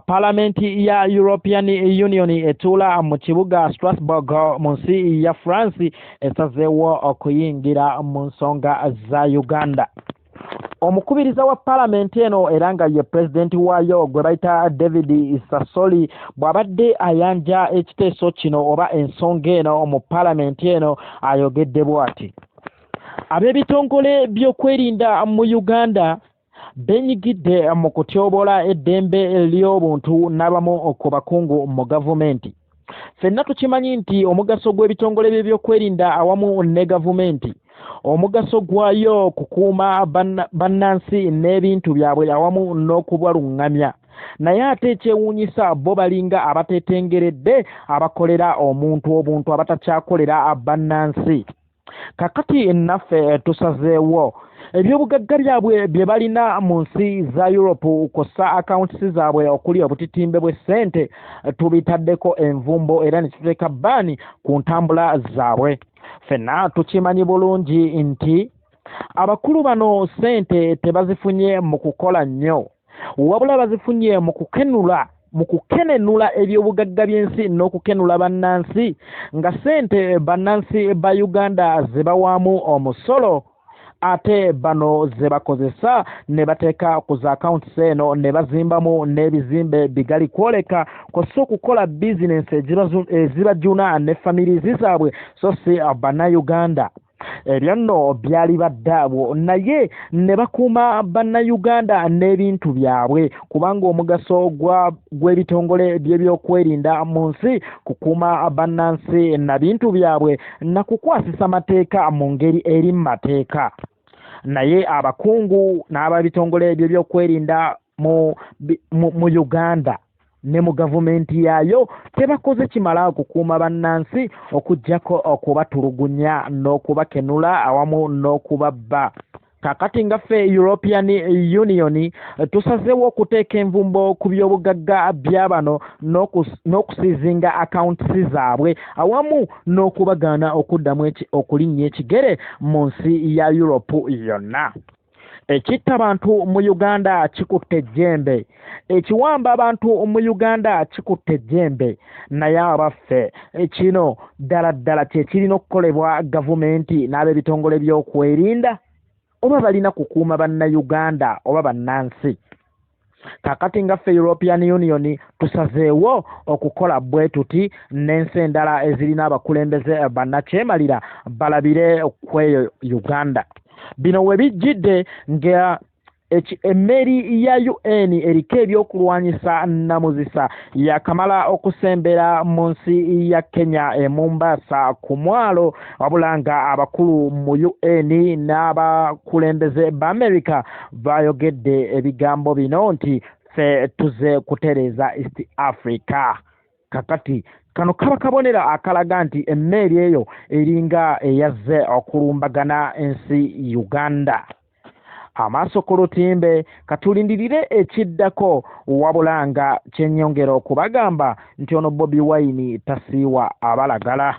Parliamenti ya European Union etula mu kibuga Strasbourg mu nsi ya France esazeewo okuyingira mu nsonga za Uganda. Omukubiriza wa Parliament eno era nga ye president waayo gwe bayita David Sassoli bw'abadde ayanja ekiteeso kino oba ensonga eno mu Parliament eno ayogedde bw'ati: ab'ebitongole by'okwerinda mu Uganda benyigidde mu kutyobola eddembe ly'obuntu n'abamu ku bakungu mu gavumenti. Ffenna tukimanyi nti omugaso gw'ebitongole by'ebyokwerinda awamu ne gavumenti omugaso gwayo kukuuma bannansi n'ebintu byabwe awamu n'okubalungamya, naye ate ekyewuunyisa bo balinga abateetengeredde abakolera obuntu abatakyakolera bannansi. Kakati naffe tusazeewo ebyobugagga byabwe bye balina mu nsi za Europe kossa akawuntisi zaabwe okuli obutitimbe bw'essente tubitaddeko envumbo era ne tuteeka bbaani ku ntambula zaabwe. Ffenna tukimanyi bulungi nti abakulu bano ssente tebazifunye mu kukola nnyo, wabula bazifunye mu kukenenula ebyobugagga by'ensi n'okukenula bannansi, nga ssente bannansi ba Uganda ze bawaamu omusolo ate bano ze bakozesa ne bateeka ku za accounts eno ne bazimbamu n'ebizimbe bigali kwoleka kossa okukola bizinensi ezibajuna ne famirizi zaabwe so si bannayuganda. Ebyo nno byali baddaabo naye ne bakuuma bannayuganda n'ebintu byabwe kubanga omugaso gw'ebitongole by'ebyokwerinda mu nsi kukuuma bannansi na bintu byabwe na kukwasisa mateeka mu ngeri eri mu mateeka. Naye abakungu n'ababitongole ebyo by'okwerinda mu Uganda ne mu gavumenti yaayo tebakoze kimala okukuuma bannansi okuggyako okubatulugunya n'okubakenula awamu n'okubabba. Kakati nga ffe European Union tusazeewo okuteeka envumbo ku byobugagga bya bano n'okusiizinga akawuntisi zaabwe awamu n'okubagaana okuddamu okulinnya ekigere mu nsi ya Europe yonna. Ekitta abantu mu Uganda kikutte ejjembe, ekiwamba abantu mu Uganda kikutte ejjembe, naye abaffe kino ddala kye kirina okukolebwa gavumenti n'ab'ebitongole by'okwerinda oba balina kukuuma bannayuganda oba bannansi. Kakati nga ffe European Union tusazeewo okukola bwe tuti n'ensi endala ezirina abakulembeze bannakyemalira balabire kweyo Uganda. Bino we bijjidde nga emmeri ya UN eriko ebyokulwanyisa namuzisa yakamala okusembera mu nsi ya Kenya e Mombasa ku mwalo, wabula nga abakulu mu UN n'abakulembeze b'America bayogedde ebigambo bino nti ffe tuze kutereeza East Africa. Kakati kano kaba kabonera akalaga nti emmeri eyo eringa eyazze okulumbagana ensi Uganda. Amaaso ku lutimbe katulindirire ekiddako wabula nga kyennyongera okubagamba nti ono Bobi Wine tasiiwa abalagala.